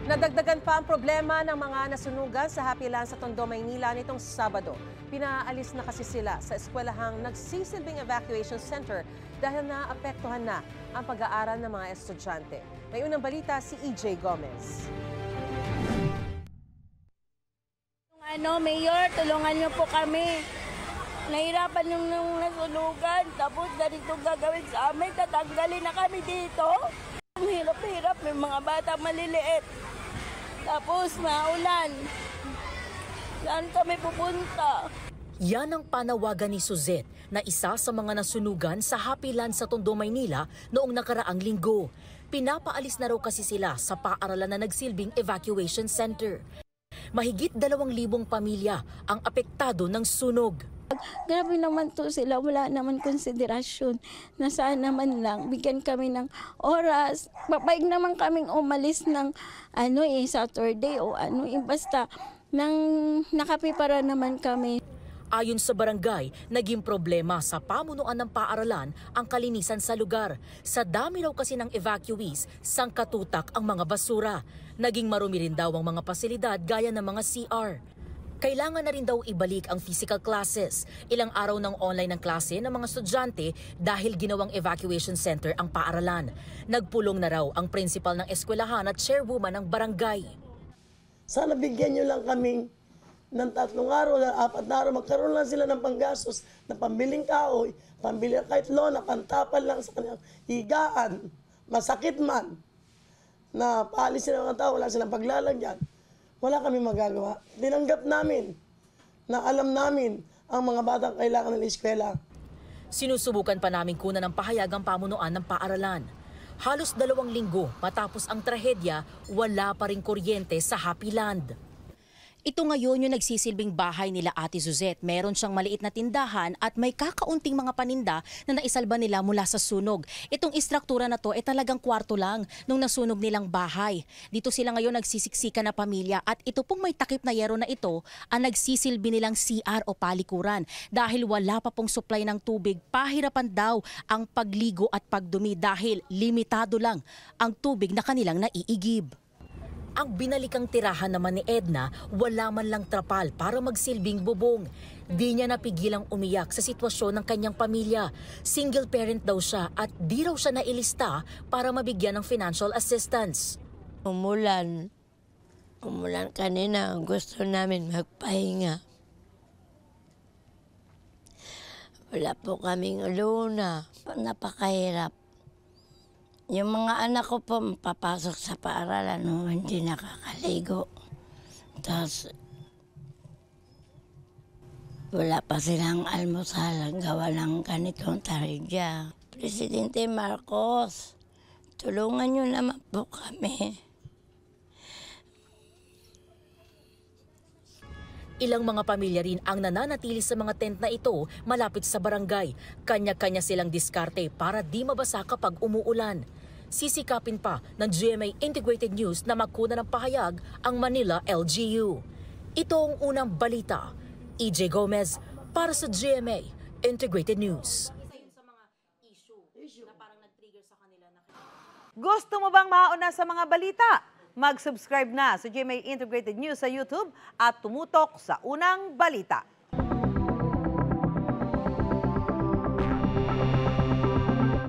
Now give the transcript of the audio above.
Nadagdagan pa ang problema ng mga nasunugan sa Happy Land sa Tondo, Maynila nitong Sabado. Pinaalis na kasi sila sa eskwelahang nagsisilbing evacuation center dahil naapektuhan na ang pag-aaral ng mga estudyante. May unang balita si EJ Gomez. Mayor, tulungan niyo po kami. Nahirapan yung nasunugan, tapos ganito gagawin sa amin, tatanggalin na kami dito. Ang hirap-hirap, may mga bata maliliit. Tapos maulan. Saan kami pupunta? Yan ang panawagan ni Suzette na isa sa mga nasunugan sa Happy Land sa Tondo, Maynila noong nakaraang linggo. Pinapaalis na raw kasi sila sa paaralan na nagsilbing evacuation center. Mahigit 2,000 pamilya ang apektado ng sunog. Grabe naman to sila, wala naman konsiderasyon na saan naman lang bigyan kami ng oras. Papaig naman kaming umalis ng Saturday o basta nang nakapipara naman kami. Ayon sa barangay, naging problema sa pamunuan ng paaralan ang kalinisan sa lugar. Sa dami raw kasi ng evacuees, sangkatutak ang mga basura. Naging marumi rin daw ang mga pasilidad gaya ng mga CR. Kailangan na rin daw ibalik ang physical classes. Ilang araw ng online ng klase ng mga estudyante dahil ginawang evacuation center ang paaralan. Nagpulong na raw ang principal ng eskwelahan at chairwoman ng barangay. Sana bigyan nyo lang kaming ng 3 araw, 4 na araw, magkaroon lang sila ng panggastos, na pambiling kahoy, pambiling kahit lona, pantapal lang sa kanilang higaan, masakit man, na paalis sila ng tao, wala silang paglalagyan. Wala kami magagawa. Tinanggap namin na alam namin ang mga batang kailangan ng eskwela. Sinusubukan pa namin kunan ng pahayag ang pamunuan ng paaralan. Halos 2 linggo matapos ang trahedya, wala pa ring kuryente sa Happy Land. Ito ngayon yung nagsisilbing bahay nila Ate Suzette. Meron siyang maliit na tindahan at may kakaunting mga paninda na naisalba nila mula sa sunog. Itong istruktura na to ay talagang kwarto lang nung nasunog nilang bahay. Dito sila ngayon nagsisiksika na pamilya at ito pong may takip na yero na ito ang nagsisilbi nilang CR o palikuran. Dahil wala pa pong supply ng tubig, pahirapan daw ang pagligo at pagdumi dahil limitado lang ang tubig na kanilang naiigib. Ang binalikang tirahan naman ni Edna, wala man lang trapal para magsilbing bubong. Di niya napigilang umiyak sa sitwasyon ng kanyang pamilya. Single parent daw siya at di raw siya nailista para mabigyan ng financial assistance. Umulan kanina, gusto namin magpahinga. Wala po kaming luna, napakahirap. Yung mga anak ko po papasok sa paaralan, hindi nakakaligo. Tapos, wala pa silang almusal, gawa ng ganitong tarigya. Presidente Marcos, tulungan niyo naman po kami. Ilang mga pamilya rin ang nananatili sa mga tent na ito malapit sa barangay. Kanya-kanya silang diskarte para di mabasa kapag umuulan. Sisikapin pa ng GMA Integrated News na magkuna ng pahayag ang Manila LGU. Ito ang unang balita. EJ Gomez para sa GMA Integrated News. Gusto mo bang mauna sa mga balita? Mag-subscribe na sa GMA Integrated News sa YouTube at tumutok sa unang balita.